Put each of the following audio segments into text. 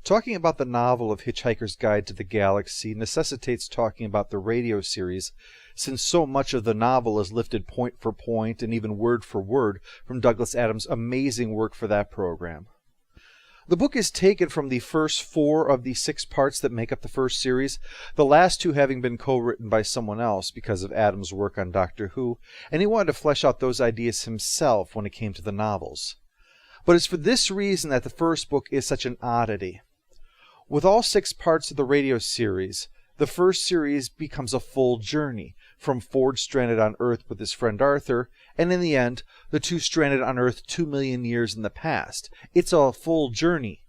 Talking about the novel of Hitchhiker's Guide to the Galaxy necessitates talking about the radio series, since so much of the novel is lifted point for point and even word for word from Douglas Adams' amazing work for that program. The book is taken from the first 4 of the 6 parts that make up the first series, the last 2 having been co-written by someone else because of Adams' work on Doctor Who, and he wanted to flesh out those ideas himself when it came to the novels. But it's for this reason that the first book is such an oddity. With all 6 parts of the radio series, the first series becomes a full journey, from Ford stranded on Earth with his friend Arthur, and in the end, the 2 stranded on Earth 2 million years in the past. It's a full journey.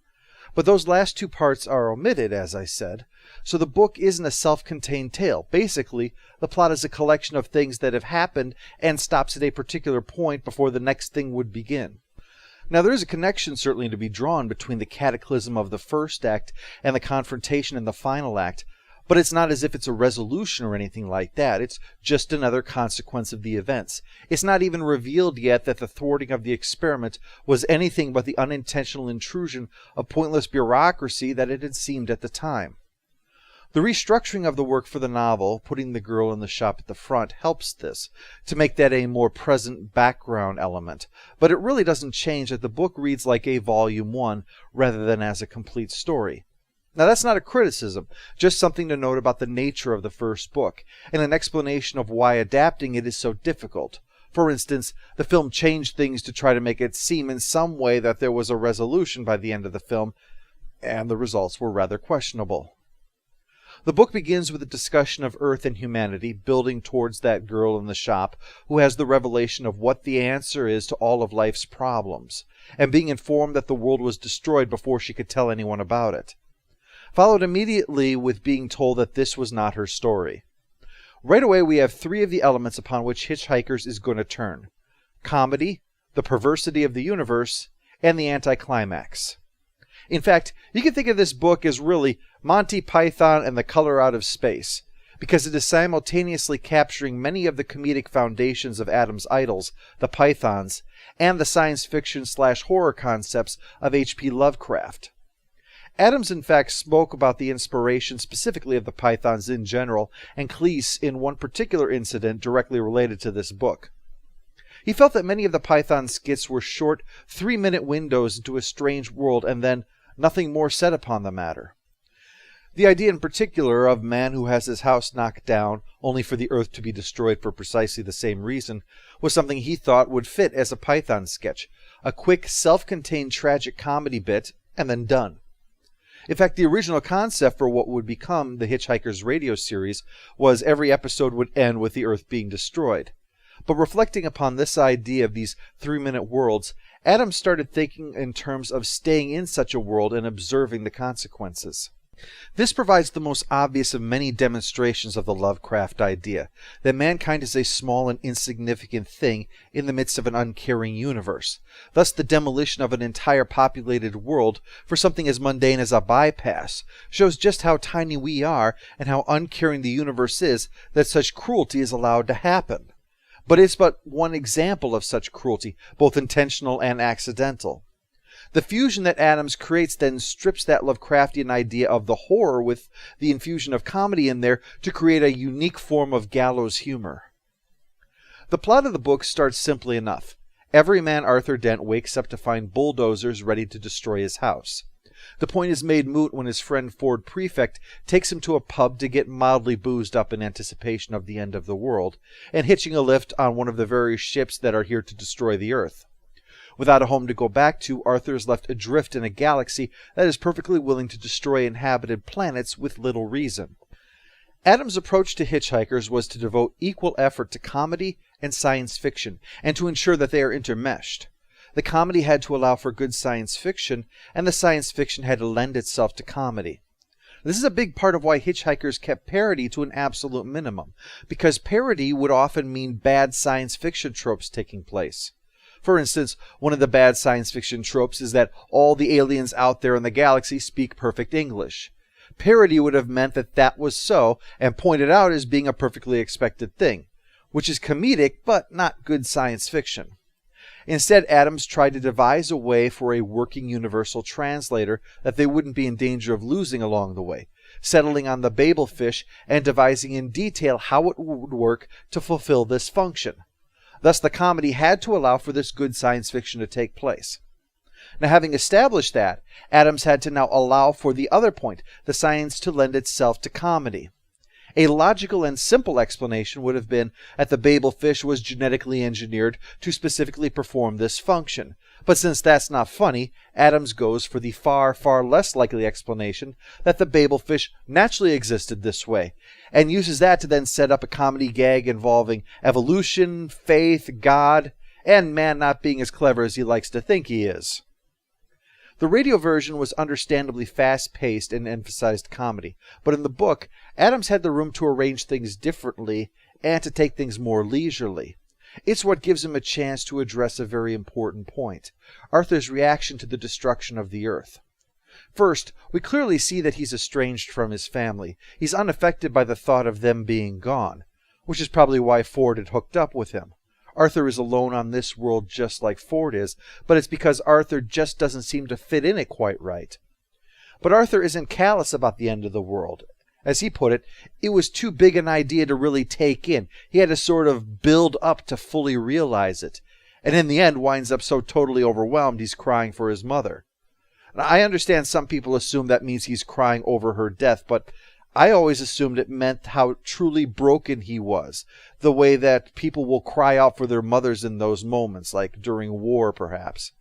But those last 2 parts are omitted, as I said, so the book isn't a self-contained tale. Basically, the plot is a collection of things that have happened and stops at a particular point before the next thing would begin. Now, there is a connection certainly to be drawn between the cataclysm of the first act and the confrontation in the final act, but it's not as if it's a resolution or anything like that. It's just another consequence of the events. It's not even revealed yet that the thwarting of the experiment was anything but the unintentional intrusion of pointless bureaucracy that it had seemed at the time. The restructuring of the work for the novel, putting the girl in the shop at the front, helps this, to make that a more present background element, but it really doesn't change that the book reads like a volume 1 rather than as a complete story. Now, that's not a criticism, just something to note about the nature of the first book, and an explanation of why adapting it is so difficult. For instance, the film changed things to try to make it seem in some way that there was a resolution by the end of the film, and the results were rather questionable. The book begins with a discussion of Earth and humanity, building towards that girl in the shop who has the revelation of what the answer is to all of life's problems, and being informed that the world was destroyed before she could tell anyone about it. Followed immediately with being told that this was not her story. Right away we have 3 of the elements upon which Hitchhikers is going to turn: comedy, the perversity of the universe, and the anticlimax. In fact, you can think of this book as really Monty Python and the Color Out of Space, because it is simultaneously capturing many of the comedic foundations of Adams' idols, the Pythons, and the science fiction/horror concepts of H.P. Lovecraft. Adams, in fact, spoke about the inspiration specifically of the Pythons in general, and Cleese in one particular incident directly related to this book. He felt that many of the Python skits were short, 3-minute windows into a strange world, and then nothing more said upon the matter. The idea in particular of man who has his house knocked down, only for the earth to be destroyed for precisely the same reason, was something he thought would fit as a Python sketch, a quick, self-contained tragic comedy bit, and then done. In fact, the original concept for what would become the Hitchhiker's radio series was every episode would end with the earth being destroyed. But reflecting upon this idea of these 3-minute worlds, Adams started thinking in terms of staying in such a world and observing the consequences. This provides the most obvious of many demonstrations of the Lovecraft idea, that mankind is a small and insignificant thing in the midst of an uncaring universe. Thus, the demolition of an entire populated world for something as mundane as a bypass shows just how tiny we are and how uncaring the universe is that such cruelty is allowed to happen. But it's but one example of such cruelty, both intentional and accidental. The fusion that Adams creates then strips that Lovecraftian idea of the horror with the infusion of comedy in there to create a unique form of gallows humor. The plot of the book starts simply enough. Everyman Arthur Dent wakes up to find bulldozers ready to destroy his house. The point is made moot when his friend Ford Prefect takes him to a pub to get mildly boozed up in anticipation of the end of the world, and hitching a lift on one of the various ships that are here to destroy the Earth. Without a home to go back to, Arthur is left adrift in a galaxy that is perfectly willing to destroy inhabited planets with little reason. Adams' approach to Hitchhikers was to devote equal effort to comedy and science fiction, and to ensure that they are intermeshed. The comedy had to allow for good science fiction, and the science fiction had to lend itself to comedy. This is a big part of why Hitchhikers kept parody to an absolute minimum, because parody would often mean bad science fiction tropes taking place. For instance, one of the bad science fiction tropes is that all the aliens out there in the galaxy speak perfect English. Parody would have meant that that was so, and pointed out as being a perfectly expected thing, which is comedic but not good science fiction. Instead, Adams tried to devise a way for a working universal translator that they wouldn't be in danger of losing along the way, settling on the Babel fish and devising in detail how it would work to fulfill this function. Thus, the comedy had to allow for this good science fiction to take place. Now, having established that, Adams had to now allow for the other point, the science to lend itself to comedy. A logical and simple explanation would have been that the Babel fish was genetically engineered to specifically perform this function. But since that's not funny, Adams goes for the far, far less likely explanation that the Babel fish naturally existed this way, and uses that to then set up a comedy gag involving evolution, faith, God, and man not being as clever as he likes to think he is. The radio version was understandably fast-paced and emphasized comedy, but in the book, Adams had the room to arrange things differently and to take things more leisurely. It's what gives him a chance to address a very important point, Arthur's reaction to the destruction of the Earth. First, we clearly see that he's estranged from his family. He's unaffected by the thought of them being gone, which is probably why Ford had hooked up with him. Arthur is alone on this world just like Ford is, but it's because Arthur just doesn't seem to fit in it quite right. But Arthur isn't callous about the end of the world. As he put it, it was too big an idea to really take in. He had to sort of build up to fully realize it, and in the end winds up so totally overwhelmed he's crying for his mother. Now, I understand some people assume that means he's crying over her death, but I always assumed it meant how truly broken he was, the way that people will cry out for their mothers in those moments, like during war perhaps.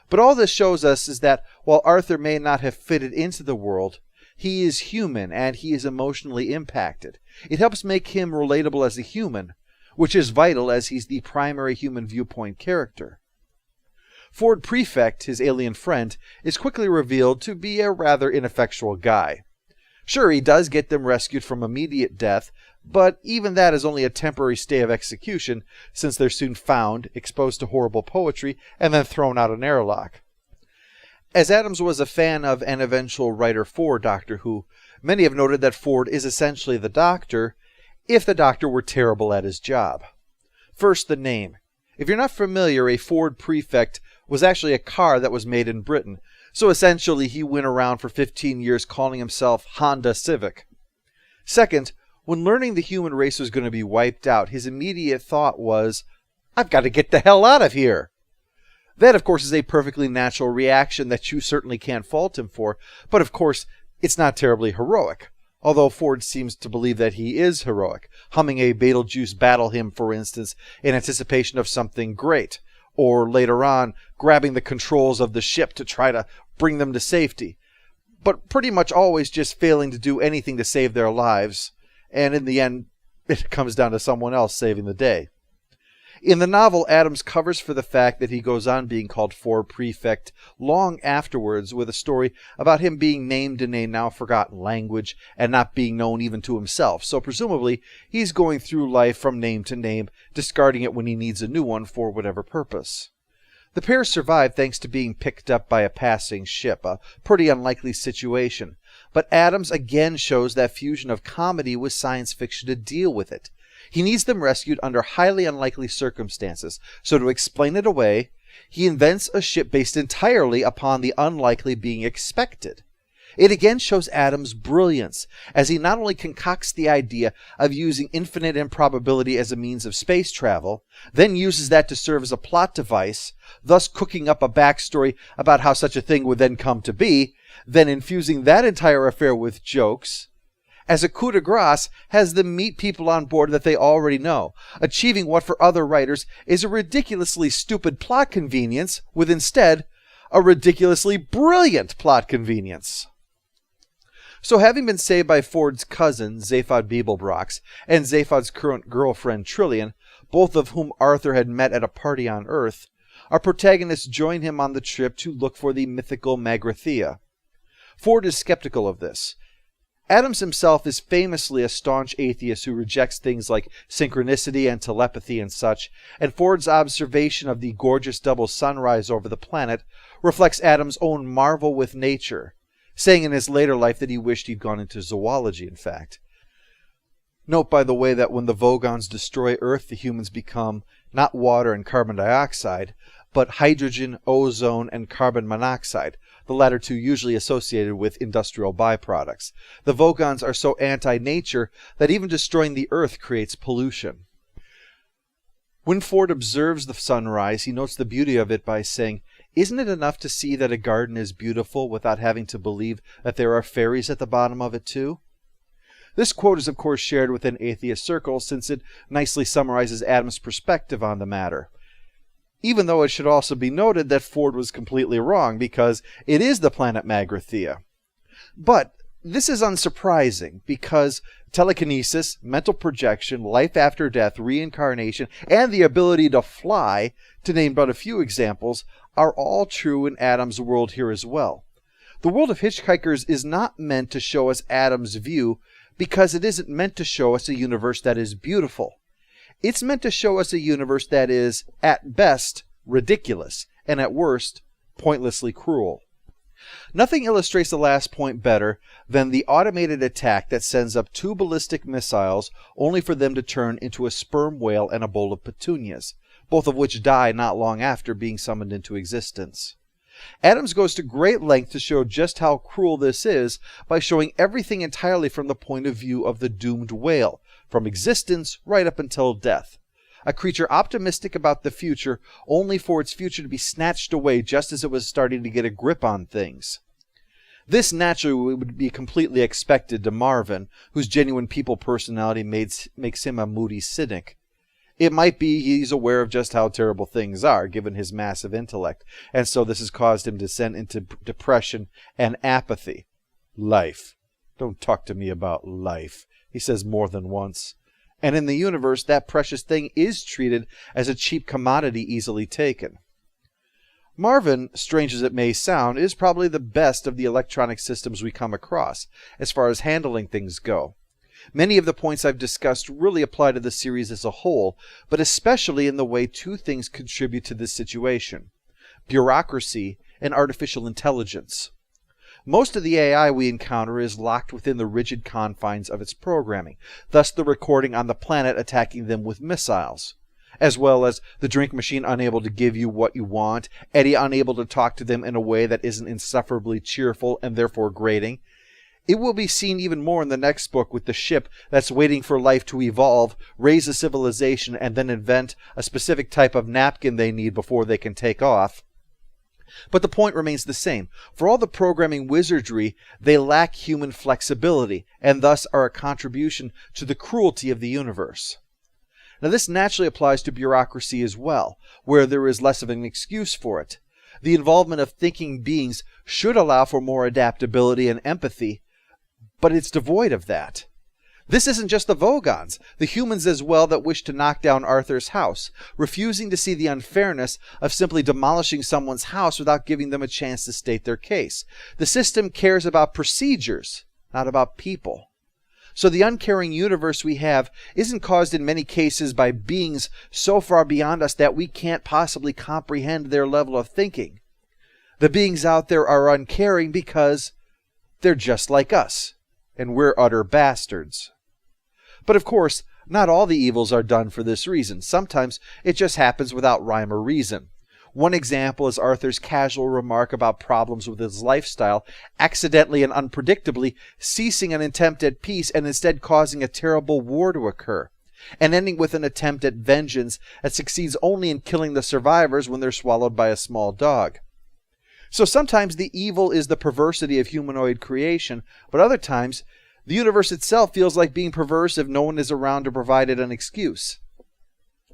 But all this shows us is that while Arthur may not have fitted into the world, he is human and he is emotionally impacted. It helps make him relatable as a human, which is vital as he's the primary human viewpoint character. Ford Prefect, his alien friend, is quickly revealed to be a rather ineffectual guy. Sure, he does get them rescued from immediate death, but even that is only a temporary stay of execution, since they're soon found, exposed to horrible poetry, and then thrown out an airlock. As Adams was a fan of an eventual writer for Doctor Who, many have noted that Ford is essentially the Doctor, if the Doctor were terrible at his job. First, the name. If you're not familiar, a Ford Prefect was actually a car that was made in Britain, so essentially he went around for 15 years calling himself Honda Civic. Second, when learning the human race was going to be wiped out, his immediate thought was, I've got to get the hell out of here. That, of course, is a perfectly natural reaction that you certainly can't fault him for, but of course, it's not terribly heroic, although Ford seems to believe that he is heroic, humming a Beetlejuice battle hymn, for instance, in anticipation of something great, or later on, grabbing the controls of the ship to try to bring them to safety, but pretty much always just failing to do anything to save their lives, and in the end, it comes down to someone else saving the day. In the novel, Adams covers for the fact that he goes on being called Ford Prefect long afterwards with a story about him being named in a now-forgotten language and not being known even to himself, so presumably he's going through life from name to name, discarding it when he needs a new one for whatever purpose. The pair survive thanks to being picked up by a passing ship, a pretty unlikely situation, but Adams again shows that fusion of comedy with science fiction to deal with it. He needs them rescued under highly unlikely circumstances, so to explain it away, he invents a ship based entirely upon the unlikely being expected. It again shows Adams' brilliance, as he not only concocts the idea of using infinite improbability as a means of space travel, then uses that to serve as a plot device, thus cooking up a backstory about how such a thing would then come to be, then infusing that entire affair with jokes, as a coup de grace, has them meet people on board that they already know, achieving what for other writers is a ridiculously stupid plot convenience with instead a ridiculously brilliant plot convenience. So having been saved by Ford's cousin, Zaphod Beeblebrox, and Zaphod's current girlfriend, Trillian, both of whom Arthur had met at a party on Earth, our protagonists join him on the trip to look for the mythical Magrathea. Ford is skeptical of this. Adams himself is famously a staunch atheist who rejects things like synchronicity and telepathy and such, and Ford's observation of the gorgeous double sunrise over the planet reflects Adams' own marvel with nature, saying in his later life that he wished he'd gone into zoology, in fact. Note, by the way, that when the Vogons destroy Earth, the humans become not water and carbon dioxide, but hydrogen, ozone, and carbon monoxide, the latter two usually associated with industrial byproducts. The Vogons are so anti-nature that even destroying the Earth creates pollution. When Ford observes the sunrise, he notes the beauty of it by saying, "Isn't it enough to see that a garden is beautiful without having to believe that there are fairies at the bottom of it too?" This quote is of course shared within atheist circles since it nicely summarizes Adam's perspective on the matter. Even though it should also be noted that Ford was completely wrong because it is the planet Magrathea. But this is unsurprising because telekinesis, mental projection, life after death, reincarnation, and the ability to fly, to name but a few examples, are all true in Adam's world here as well. The world of Hitchhikers is not meant to show us Adam's view because it isn't meant to show us a universe that is beautiful. It's meant to show us a universe that is, at best, ridiculous, and at worst, pointlessly cruel. Nothing illustrates the last point better than the automated attack that sends up 2 ballistic missiles only for them to turn into a sperm whale and a bowl of petunias, both of which die not long after being summoned into existence. Adams goes to great length to show just how cruel this is by showing everything entirely from the point of view of the doomed whale, from existence right up until death. A creature optimistic about the future, only for its future to be snatched away just as it was starting to get a grip on things. This naturally would be completely expected to Marvin, whose genuine people personality makes him a moody cynic. It might be he's aware of just how terrible things are, given his massive intellect, and so this has caused him to descend into depression and apathy. "Life. Don't talk to me about life," he says more than once. And in the universe, that precious thing is treated as a cheap commodity easily taken. Marvin, strange as it may sound, is probably the best of the electronic systems we come across, as far as handling things go. Many of the points I've discussed really apply to the series as a whole, but especially in the way 2 things contribute to this situation: bureaucracy and artificial intelligence. Most of the AI we encounter is locked within the rigid confines of its programming, thus the recording on the planet attacking them with missiles, as well as the drink machine unable to give you what you want, Eddie unable to talk to them in a way that isn't insufferably cheerful and therefore grating. It will be seen even more in the next book with the ship that's waiting for life to evolve, raise a civilization, and then invent a specific type of napkin they need before they can take off. But the point remains the same. For all the programming wizardry, they lack human flexibility, and thus are a contribution to the cruelty of the universe. Now this naturally applies to bureaucracy as well, where there is less of an excuse for it. The involvement of thinking beings should allow for more adaptability and empathy, but it's devoid of that. This isn't just the Vogons, the humans as well that wish to knock down Arthur's house, refusing to see the unfairness of simply demolishing someone's house without giving them a chance to state their case. The system cares about procedures, not about people. So the uncaring universe we have isn't caused in many cases by beings so far beyond us that we can't possibly comprehend their level of thinking. The beings out there are uncaring because they're just like us, and we're utter bastards. But of course, not all the evils are done for this reason. Sometimes it just happens without rhyme or reason. One example is Arthur's casual remark about problems with his lifestyle, accidentally and unpredictably ceasing an attempt at peace and instead causing a terrible war to occur, and ending with an attempt at vengeance that succeeds only in killing the survivors when they're swallowed by a small dog. So sometimes the evil is the perversity of humanoid creation, but other times the universe itself feels like being perverse if no one is around to provide it an excuse.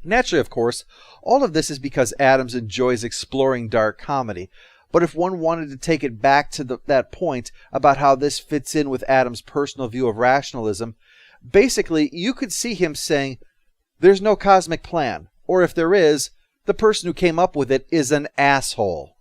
Naturally, of course, all of this is because Adams enjoys exploring dark comedy, but if one wanted to take it back to that point about how this fits in with Adams' personal view of rationalism, basically you could see him saying, "There's no cosmic plan," or if there is, the person who came up with it is an asshole.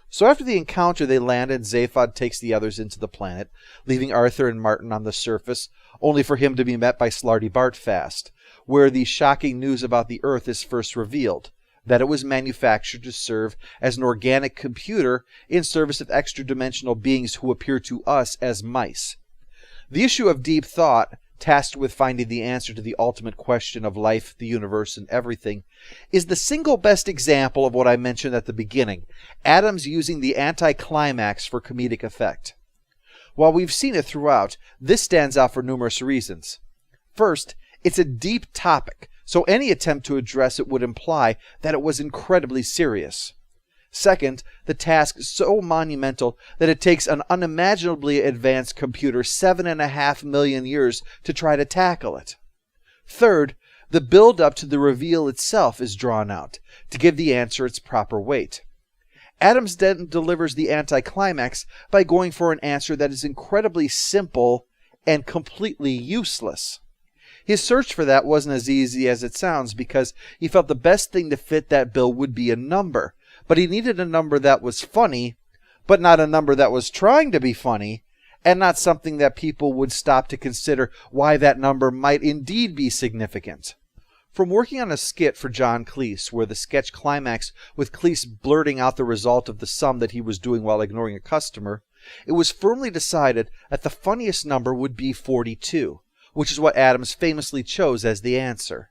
So after the encounter, they land and Zaphod takes the others into the planet, leaving Arthur and Martin on the surface, only for him to be met by Slarty Bartfast, where the shocking news about the Earth is first revealed, that it was manufactured to serve as an organic computer in service of extra-dimensional beings who appear to us as mice. The issue of deep thought tasked with finding the answer to the ultimate question of life, the universe, and everything, is the single best example of what I mentioned at the beginning, Adams using the anticlimax for comedic effect. While we've seen it throughout, this stands out for numerous reasons. First, it's a deep topic, so any attempt to address it would imply that it was incredibly serious. Second, the task is so monumental that it takes an unimaginably advanced computer 7.5 million years to try to tackle it. Third, the build-up to the reveal itself is drawn out, to give the answer its proper weight. Adams then delivers the anticlimax by going for an answer that is incredibly simple and completely useless. His search for that wasn't as easy as it sounds because he felt the best thing to fit that bill would be a number, but he needed a number that was funny, but not a number that was trying to be funny, and not something that people would stop to consider why that number might indeed be significant. From working on a skit for John Cleese, where the sketch climaxed with Cleese blurting out the result of the sum that he was doing while ignoring a customer, it was firmly decided that the funniest number would be 42, which is what Adams famously chose as the answer.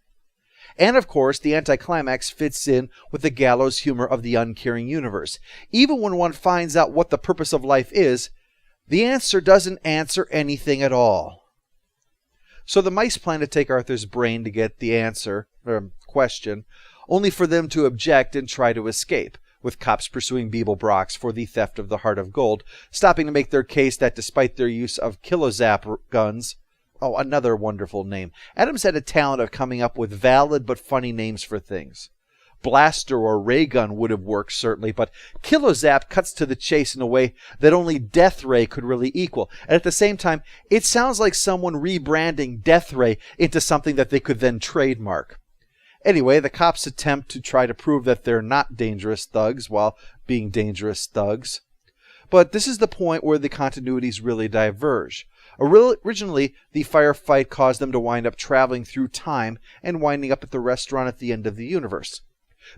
And of course, the anticlimax fits in with the gallows humor of the uncaring universe. Even when one finds out what the purpose of life is, the answer doesn't answer anything at all. So the mice plan to take Arthur's brain to get the answer, or question, only for them to object and try to escape, with cops pursuing Beeblebrox for the theft of the Heart of Gold, stopping to make their case that despite their use of kilozap guns, oh, another wonderful name, Adams had a talent of coming up with valid but funny names for things. Blaster or ray gun would have worked certainly, but kilozap cuts to the chase in a way that only death ray could really equal. And at the same time, it sounds like someone rebranding death ray into something that they could then trademark. Anyway, the cops attempt to try to prove that they're not dangerous thugs while being dangerous thugs. But this is the point where the continuities really diverge. Originally, the firefight caused them to wind up traveling through time and winding up at the restaurant at the end of the universe.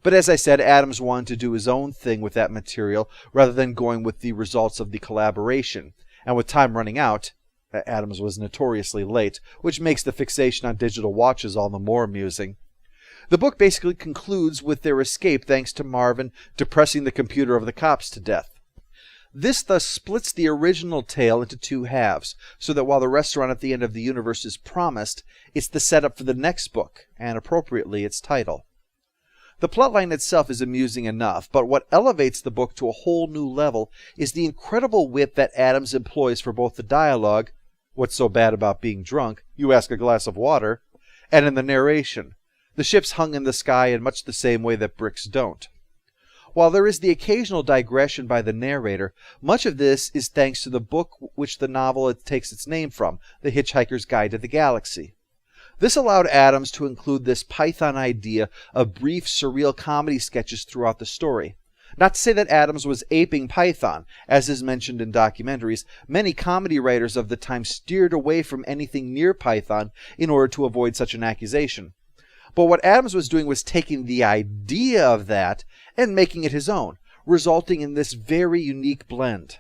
But as I said, Adams wanted to do his own thing with that material rather than going with the results of the collaboration. And with time running out, Adams was notoriously late, which makes the fixation on digital watches all the more amusing. The book basically concludes with their escape thanks to Marvin depressing the computer of the cops to death. This thus splits the original tale into two halves, so that while the restaurant at the end of the universe is promised, it's the setup for the next book, and appropriately its title. The plotline itself is amusing enough, but what elevates the book to a whole new level is the incredible wit that Adams employs for both the dialogue, "What's so bad about being drunk? You ask a glass of water," and in the narration. The ships hung in the sky in much the same way that bricks don't. While there is the occasional digression by the narrator, much of this is thanks to the book which the novel takes its name from, The Hitchhiker's Guide to the Galaxy. This allowed Adams to include this Python idea of brief, surreal comedy sketches throughout the story. Not to say that Adams was aping Python, as is mentioned in documentaries. Many comedy writers of the time steered away from anything near Python in order to avoid such an accusation. But what Adams was doing was taking the idea of that and making it his own, resulting in this very unique blend.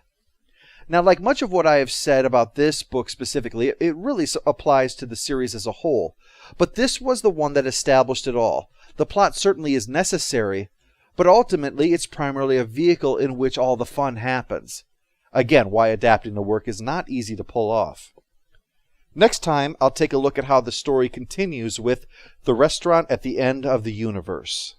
Now, like much of what I have said about this book specifically, it really applies to the series as a whole. But this was the one that established it all. The plot certainly is necessary, but ultimately it's primarily a vehicle in which all the fun happens. Again, why adapting the work is not easy to pull off. Next time, I'll take a look at how the story continues with The Restaurant at the End of the Universe.